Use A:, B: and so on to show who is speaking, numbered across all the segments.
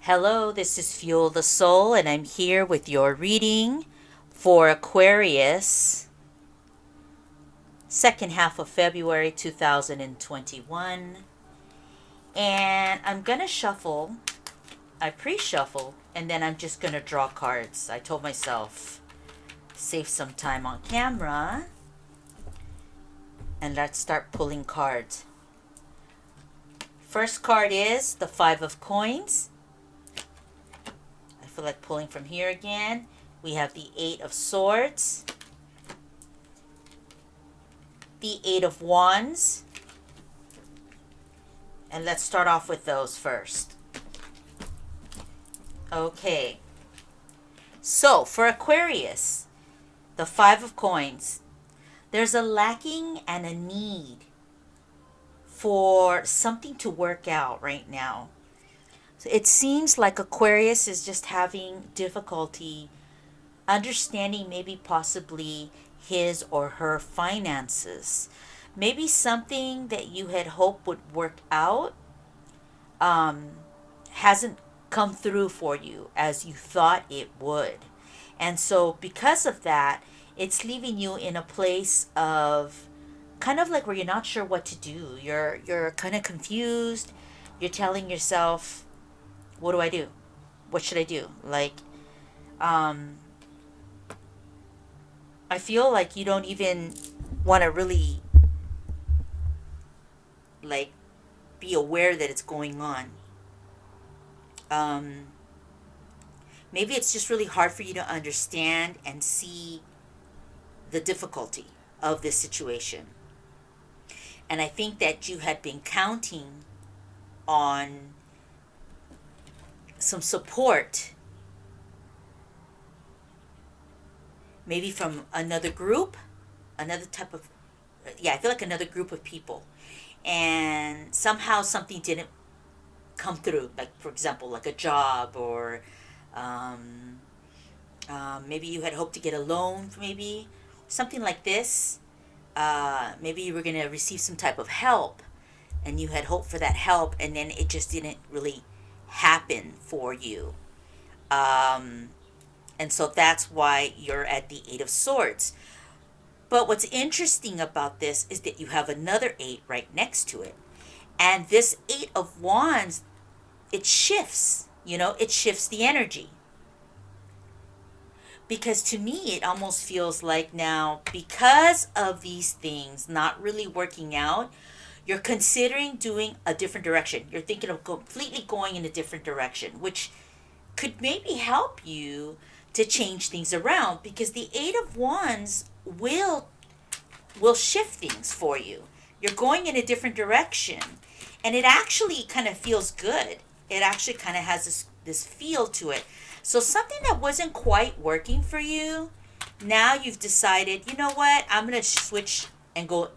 A: Hello, this is Fuel the Soul, and I'm here with your reading for Aquarius, second half of February 2021. And I'm going to shuffle, I pre shuffle, and then I'm just going to draw cards. I told myself, save some time on camera, and let's start pulling cards. First card is the Five of Coins. I feel like pulling from here again. We have the Eight of Swords, the Eight of Wands, and let's start off with those first. Okay, so for Aquarius, the Five of Coins, there's a lacking and a need for something to work out right now. So it seems like Aquarius is just having difficulty understanding maybe possibly his or her finances. Maybe something that you had hoped would work out hasn't come through for you as you thought it would. And so because of that, it's leaving you in a place of kind of like where you're not sure what to do. You're kind of confused. You're telling yourself, what do I do? What should I do? Like I feel like you don't even want to really like be aware that it's going on. Um, Maybe it's just really hard for you to understand and see the difficulty of this situation. And I think that you had been counting on some support, maybe from another group, another type of, yeah, I feel like another group of people. And somehow something didn't come through, like, for example, like a job or um, maybe you had hoped to get a loan, maybe something like this. Maybe you were going to receive some type of help and you had hoped for that help and then it just didn't really happen for you. Um, and so that's why you're at the Eight of Swords. But what's interesting about this is that you have another eight right next to it. And this Eight of Wands, it shifts, it shifts the energy. Because to me, it almost feels like now, because of these things not really working out, you're considering doing a different direction. You're thinking of completely going in a different direction, which could maybe help you to change things around because the Eight of Wands will shift things for you. You're going in a different direction, and it actually kind of feels good. It actually kind of has this feel to it. So something that wasn't quite working for you, now you've decided, you know what? I'm going to switch and go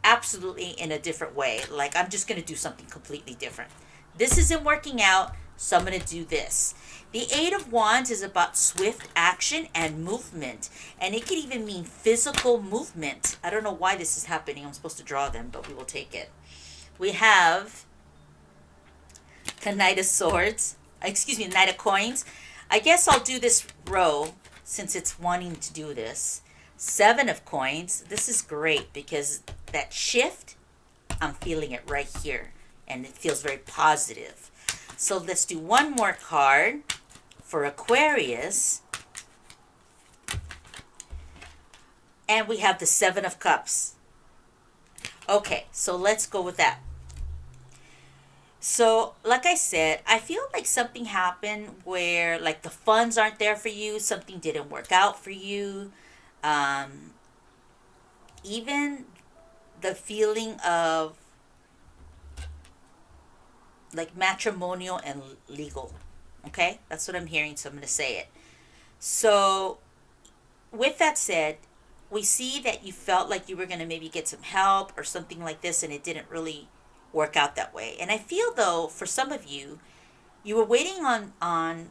A: absolutely in a different way. Like I'm just going to do something completely different. This isn't working out, so I'm going to do this. The Eight of Wands is about swift action and movement, and it could even mean physical movement. I don't know why this is happening. I'm supposed to draw them, but we will take it. We have the Knight of Swords, excuse me, the Knight of Coins. I guess I'll do this row since it's wanting to do this. Seven of Coins. This is great because that shift, I'm feeling it right here, and it feels very positive. So let's do one more card for Aquarius. And we have the Seven of Cups. Okay, so let's go with that. So, like I said, I feel like something happened where, like, the funds aren't there for you, something didn't work out for you. Um, Even the feeling of, like, matrimonial and legal. Okay? That's what I'm hearing, so I'm going to say it. So, with that said, we see that you felt like you were going to maybe get some help or something like this, and it didn't really work out that way. And I feel though for some of you, you were waiting on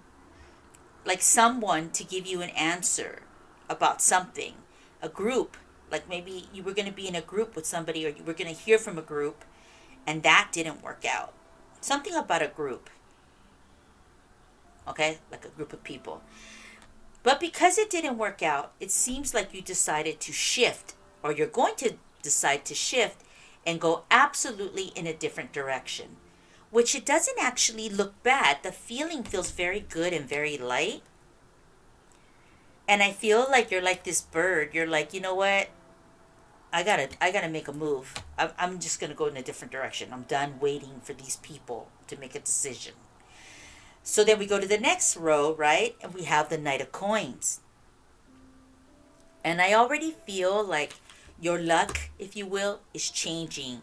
A: like someone to give you an answer about something, a group. Like maybe you were going to be in a group with somebody, or you were going to hear from a group, and that didn't work out. Something about a group. okay? Like a group of people. But because it didn't work out, it seems like you decided to shift, or you're going to decide to shift and go absolutely in a different direction, which it doesn't actually look bad. The feeling feels very good and very light. And I feel like you're like this bird. You're like, you know what? I gotta make a move. I'm just gonna go in a different direction. I'm done waiting for these people to make a decision. So then we go to the next row, right? And we have the Knight of Coins. And I already feel like your luck, if you will, is changing.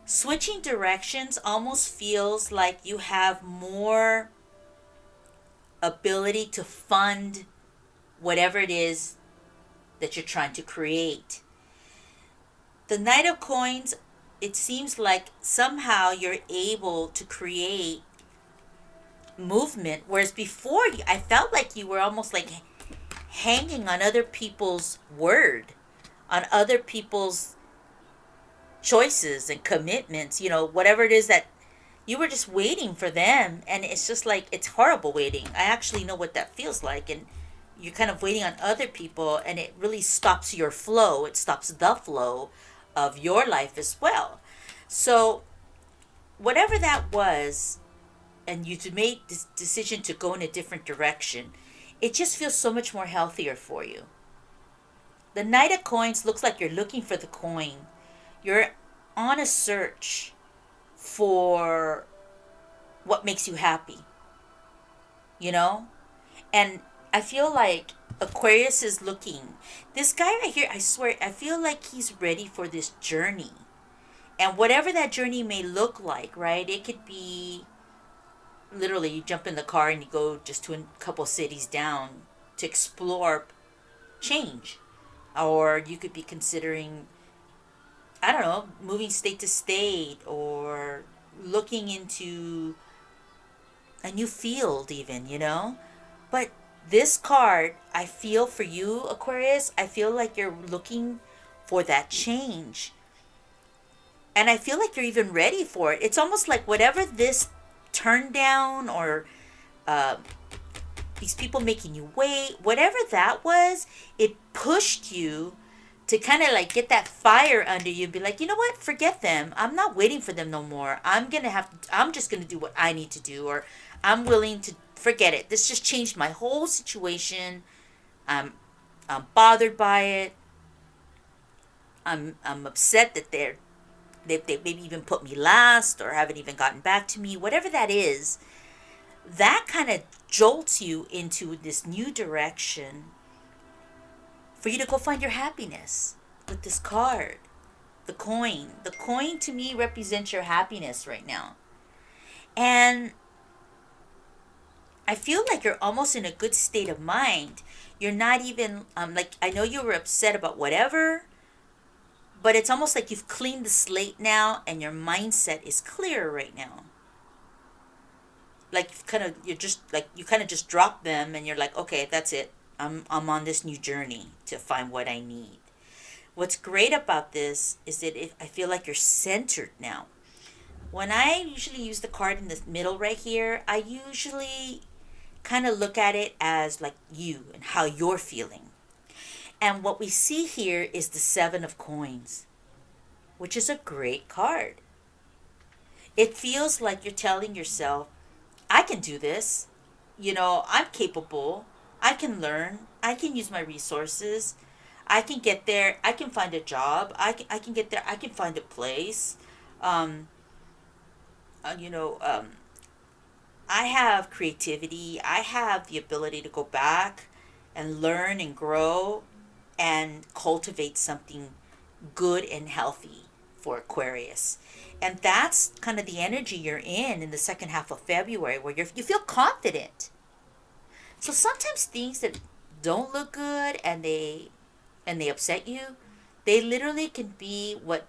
A: Switching directions almost feels like you have more ability to fund whatever it is that you're trying to create. The Knight of Coins, it seems like somehow you're able to create movement, whereas before I felt like you were almost like hanging on other people's word, on other people's choices and commitments, whatever it is that you were just waiting for them. And it's just like, it's horrible waiting. I actually know what that feels like. And you're kind of waiting on other people, and it really stops your flow. It stops the flow of your life as well. So whatever that was, and you made this decision to go in a different direction, it just feels so much more healthier for you. The Knight of Coins looks like you're looking for the coin. You're on a search for what makes you happy, you know? And I feel like Aquarius is looking. This guy right here, I swear, I feel like he's ready for this journey. And whatever that journey may look like, right? It could be literally you jump in the car and you go just to a couple cities down to explore change. Or you could be considering, I don't know, moving state to state, or looking into a new field even. But this card, I feel for you, Aquarius, I feel like you're looking for that change. And I feel like you're even ready for it. It's almost like whatever this turn down, or uh, these people making you wait, whatever that was, it pushed you to kind of like get that fire under you and be like, you know what, forget them. I'm not waiting for them no more. I'm just gonna do what I need to do, or I'm willing to forget it. This just changed my whole situation. I'm bothered by it. I'm upset that they maybe even put me last, or haven't even gotten back to me. Whatever that is, that kind of jolts you into this new direction for you to go find your happiness with this card. The coin. The coin to me represents your happiness right now. And I feel like you're almost in a good state of mind. You're not even, like, I know you were upset about whatever, but it's almost like you've cleaned the slate now and your mindset is clear right now. Like you kind of just drop them and you're like, okay, that's it. I'm on this new journey to find what I need. What's great about this is that I feel like you're centered now. When I usually use the card in the middle right here, I usually kind of look at it as like you and how you're feeling. And what we see here is the Seven of Coins, which is a great card. It feels like you're telling yourself, I can do this. I'm capable. I can learn. I can use my resources. I can get there. I can find a job. I can get there. I can find a place. Um, uh, you know, um, I have creativity. I have the ability to go back and learn and grow and cultivate something good and healthy for Aquarius. And that's kind of the energy you're in the second half of February, where you feel confident. So sometimes things that don't look good and they upset you, they literally can be what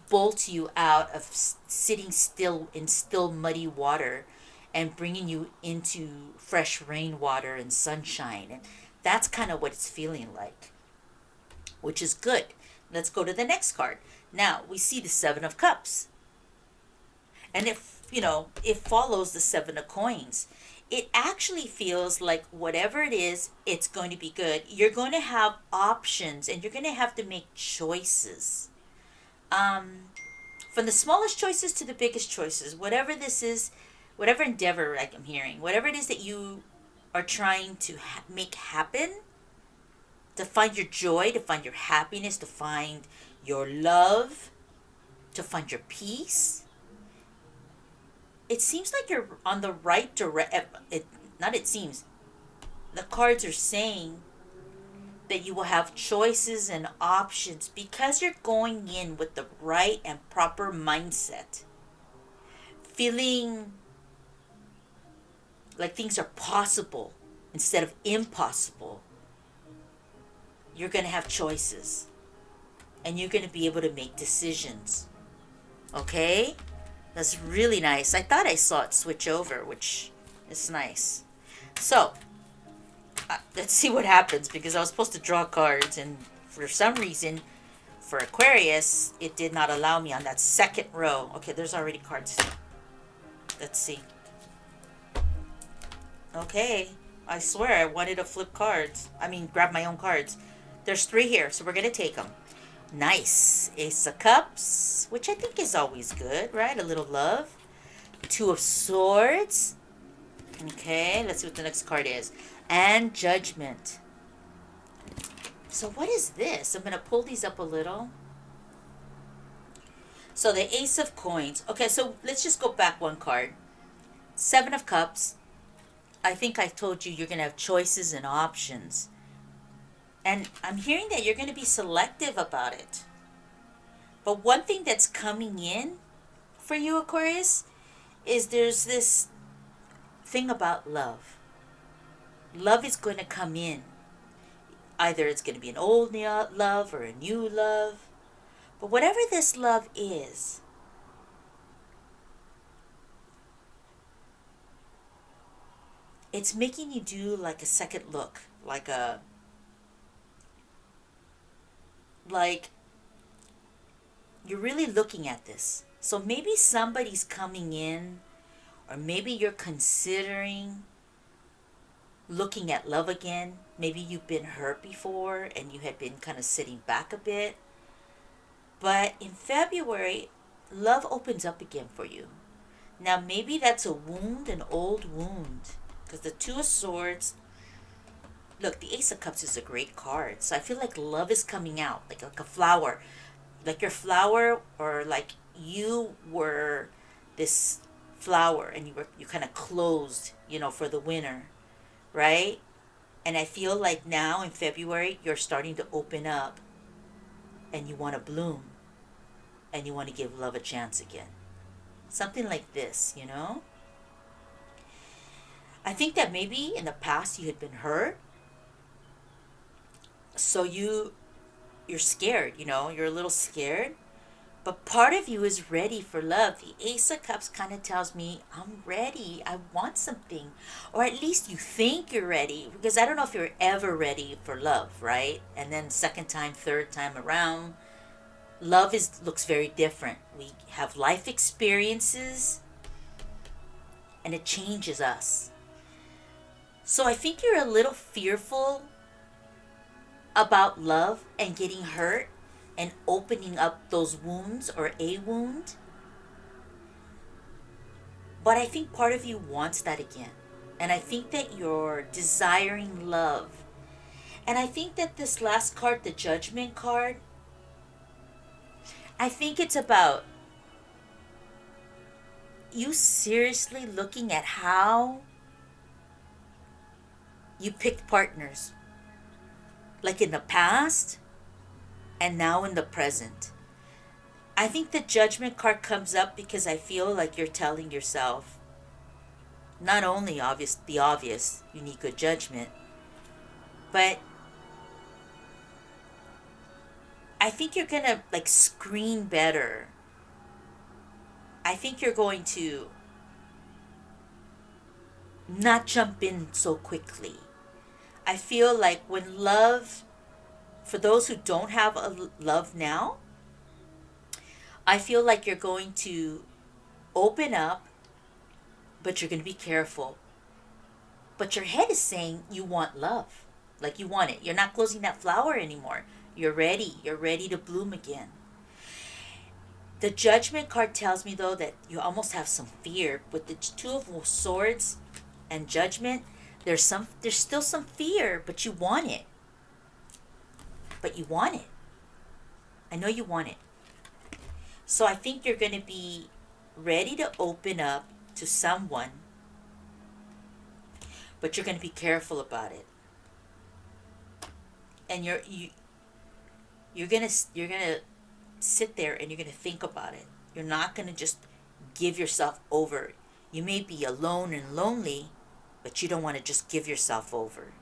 A: bolts you out of sitting still in still muddy water and bringing you into fresh rainwater and sunshine. And that's kind of what it's feeling like, which is good. Let's go to the next card. Now we see the Seven of Cups. And it follows the Seven of Coins. it actually feels like whatever it is, it's going to be good. You're going to have options and you're going to have to make choices. Um, from the smallest choices to the biggest choices, whatever this is, whatever endeavor, like I'm hearing, whatever it is that you are trying to make happen, to find your joy, to find your happiness, to find your love, to find your peace, it seems like you're on the right direct. It not. It seems the cards are saying that you will have choices and options because you're going in with the right and proper mindset, feeling like things are possible instead of impossible. You're going to have choices and you're going to be able to make decisions. Okay? That's really nice. I thought I saw it switch over, which is nice. So, let's see what happens because I was supposed to draw cards, and for some reason, for Aquarius, it did not allow me on that second row. Okay, there's already cards. Let's see. Okay, I swear I wanted to flip cards. I mean, grab my own cards. There's 3 here, so we're going to take them. Nice. Ace of Cups, which I think is always good, right? A little love. 2 of Swords. Okay, let's see what the next card is. And Judgment. So what is this? I'm going to pull these up a little. So the Ace of Coins. Okay, so let's just go back one card. 7 of Cups. I think I told you you're going to have choices and options. And I'm hearing that you're going to be selective about it. But one thing that's coming in for you, Aquarius, is there's this thing about love. Love is going to come in. Either it's going to be an old love or a new love. But whatever this love is, it's making you do like a second look. Like you're really looking at this. So maybe somebody's coming in, or maybe you're considering looking at love again. Maybe you've been hurt before and you had been kind of sitting back a bit. But in February, love opens up again for you. Now, maybe that's a wound, an old wound. Because the 2 of Swords, look, the Ace of Cups is a great card. So I feel like love is coming out, like a flower. Like your flower, or like you were this flower and you kind of closed, for the winter, right? And I feel like now in February, you're starting to open up and you want to bloom and you want to give love a chance again. Something like this. I think that maybe in the past you had been hurt. So you're scared, you're a little scared. But part of you is ready for love. The Ace of Cups kind of tells me, I'm ready. I want something. Or at least you think you're ready. Because I don't know if you're ever ready for love, right? And then second time, third time around, love looks very different. We have life experiences and it changes us. So I think you're a little fearful about love and getting hurt and opening up those wounds or a wound. But I think part of you wants that again. And I think that you're desiring love. And I think that this last card, the Judgment card, I think it's about you seriously looking at how you picked partners. Like in the past and now in the present. I think the Judgment card comes up because I feel like you're telling yourself, not only the obvious, you need good judgment, but I think you're going to screen better. I think you're going to not jump in so quickly. I feel like when love, for those who don't have a love now, I feel like you're going to open up, but you're going to be careful. But your head is saying you want love. Like you want it. You're not closing that flower anymore. You're ready. You're ready to bloom again. The Judgment card tells me, though, that you almost have some fear. With the Two of Swords and Judgment, there's still some fear, but you want it. But you want it. I know you want it. So I think you're going to be ready to open up to someone, but you're going to be careful about it. And you're gonna sit there and you're gonna think about it. You're not gonna just give yourself over. You may be alone and lonely, but you don't want to just give yourself over.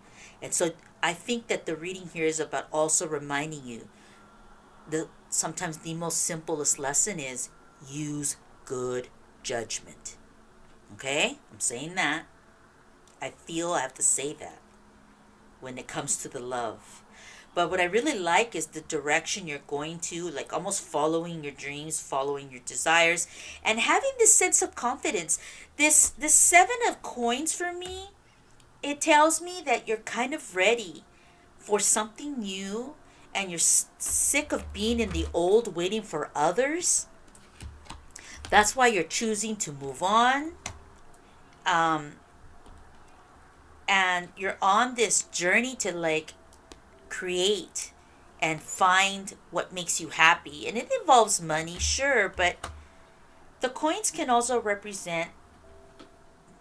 A: And so I think that the reading here is about also reminding you the sometimes the most simplest lesson is use good judgment. Okay? I'm saying that. I feel I have to say that when it comes to the love. But what I really like is the direction you're going to, like almost following your dreams, following your desires, and having this sense of confidence. This Seven of Coins for me, it tells me that you're kind of ready for something new, and you're sick of being in the old, waiting for others. That's why you're choosing to move on. And you're on this journey to like create and find what makes you happy. And it involves money, sure, but the coins can also represent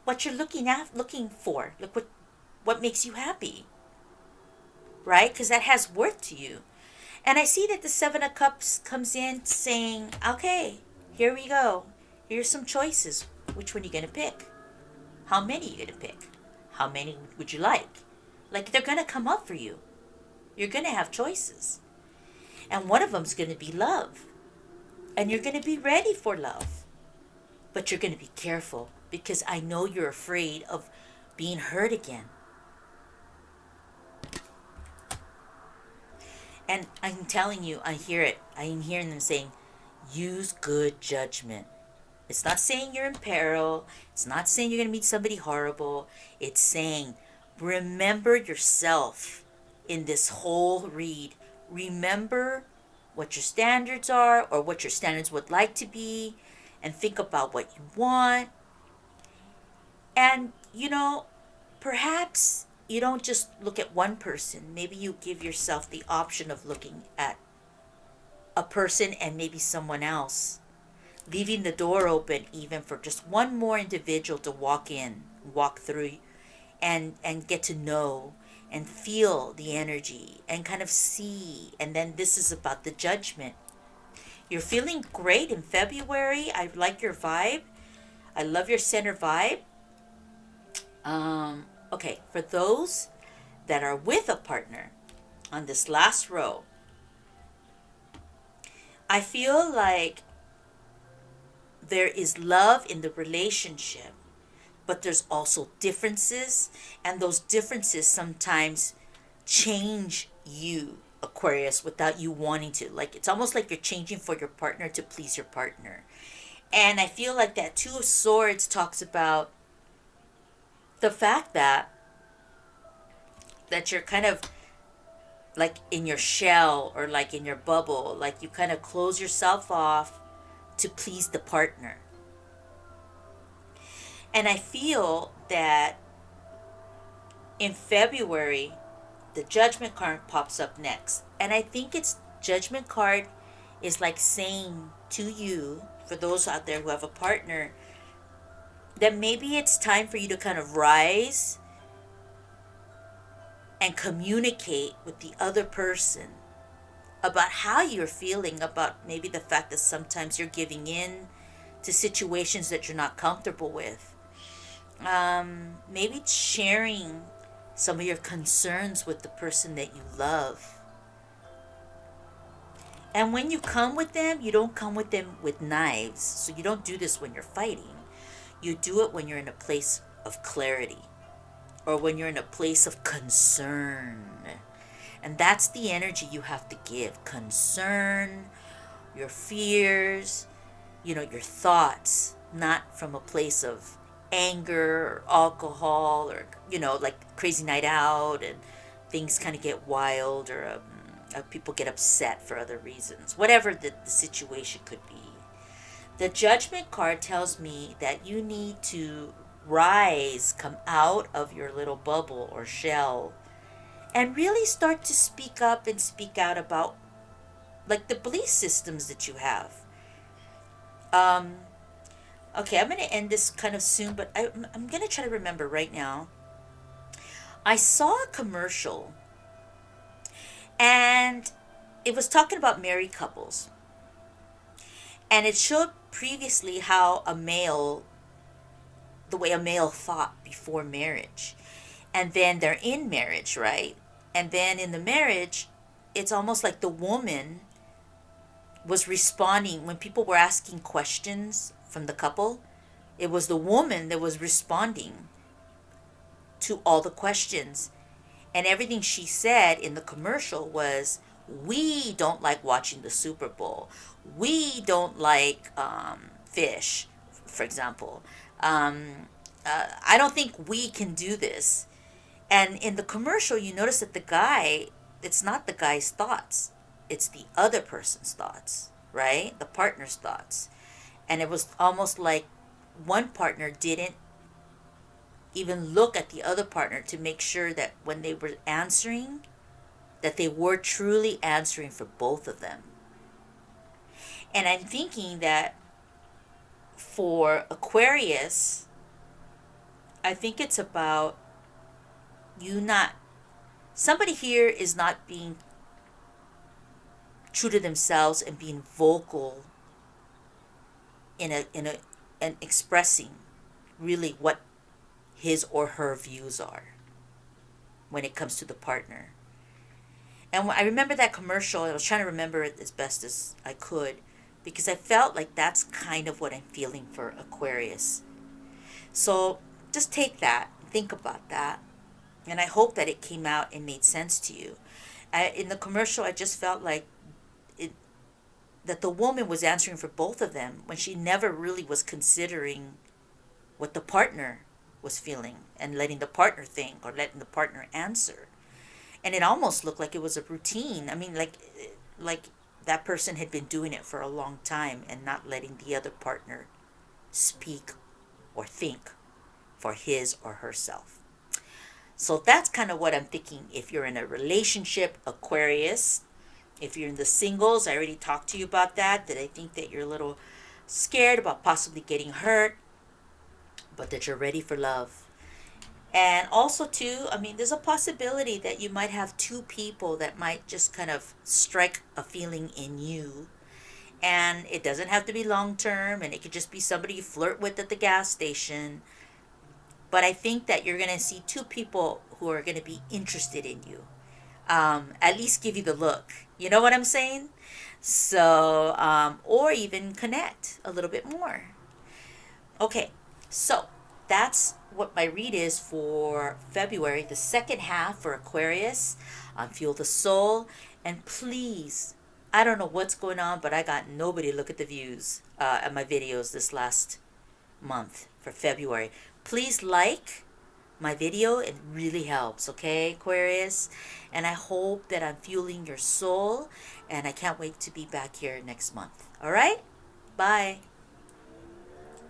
A: what you're looking for. Look what makes you happy. Right? Because that has worth to you. And I see that the Seven of Cups comes in saying, okay, here we go. Here's some choices. Which one are you going to pick? How many are you going to pick? How many would you like? Like, they're going to come up for you. You're going to have choices. And one of them's going to be love. And you're going to be ready for love. But you're going to be careful because I know you're afraid of being hurt again. And I'm telling you, I hear it. I am hearing them saying, use good judgment. It's not saying you're in peril. It's not saying you're going to meet somebody horrible. It's saying, remember yourself in this whole read. Remember what your standards are or what your standards would like to be, and think about what you want. And, perhaps you don't just look at one person. Maybe you give yourself the option of looking at a person and maybe someone else, leaving the door open even for just one more individual to walk through, and get to know and feel the energy and kind of see. And then this is about the judgment. You're feeling great in February. I like your vibe. I love your center vibe. Okay, for those that are with a partner on this last row, I feel like there is love in the relationship, but there's also differences, and those differences sometimes change you, Aquarius, without you wanting to. Like, it's almost like you're changing for your partner to please your partner. And I feel like that Two of Swords talks about the fact that you're kind of like in your shell or like in your bubble, like you kind of close yourself off to please the partner. And I feel that in February, the Judgment card pops up next. And I think it's Judgment card is like saying to you, for those out there who have a partner, that maybe it's time for you to kind of rise and communicate with the other person about how you're feeling about maybe the fact that sometimes you're giving in to situations that you're not comfortable with. Maybe sharing some of your concerns with the person that you love. And when you come with them, you don't come with them with knives. So you don't do this when you're fighting. You do it when you're in a place of clarity, or when you're in a place of concern. And that's the energy you have to give. Concern, your fears, your thoughts, not from a place of anger, or alcohol, or, like crazy night out, and things kind of get wild, or people get upset for other reasons, whatever the situation could be. The judgment card tells me that you need to rise, come out of your little bubble or shell, and really start to speak up and speak out about like the belief systems that you have. Um, okay, I'm going to end this kind of soon, but I'm going to try to remember right now. I saw a commercial, and it was talking about married couples. And it showed previously how the way a male thought before marriage. And then they're in marriage, right? And then in the marriage, it's almost like the woman was responding when people were asking questions from the couple. It was the woman that was responding to all the questions. And everything she said in the commercial was, we don't like watching the Super Bowl. We don't like fish, for example. I don't think we can do this. And in the commercial, you notice that it's not the guy's thoughts, it's the other person's thoughts, right? The partner's thoughts. And it was almost like one partner didn't even look at the other partner to make sure that when they were answering, that they were truly answering for both of them. And I'm thinking that for Aquarius, I think it's about you not, somebody here is not being true to themselves and being vocal in a and expressing really what his or her views are when it comes to the partner. And when I remember that commercial, I was trying to remember it as best as I could because I felt like that's kind of what I'm feeling for Aquarius. So just take that, think about that, and I hope that it came out and made sense to you. In the commercial, I just felt like it, that the woman was answering for both of them when she never really was considering what the partner was feeling and letting the partner think or letting the partner answer. And it almost looked like it was a routine. I mean, like that person had been doing it for a long time and not letting the other partner speak or think for his or herself. So that's kind of what I'm thinking. If you're in a relationship, Aquarius, if you're in the singles, I already talked to you about that I think that you're a little scared about possibly getting hurt, but that you're ready for love. And also, too, I mean, there's a possibility that you might have two people that might just kind of strike a feeling in you. And it doesn't have to be long term, and it could just be somebody you flirt with at the gas station. But I think that you're going to see two people who are going to be interested in you. At least give you the look. You know what I'm saying? So, or even connect a little bit more. Okay, so that's what my read is for February, the second half for Aquarius on Fuel the Soul. And please, I don't know what's going on, but I got nobody to look at the views at my videos this last month for February. Please like my video. It really helps, okay, Aquarius? And I hope that I'm fueling your soul, and I can't wait to be back here next month. All right? Bye.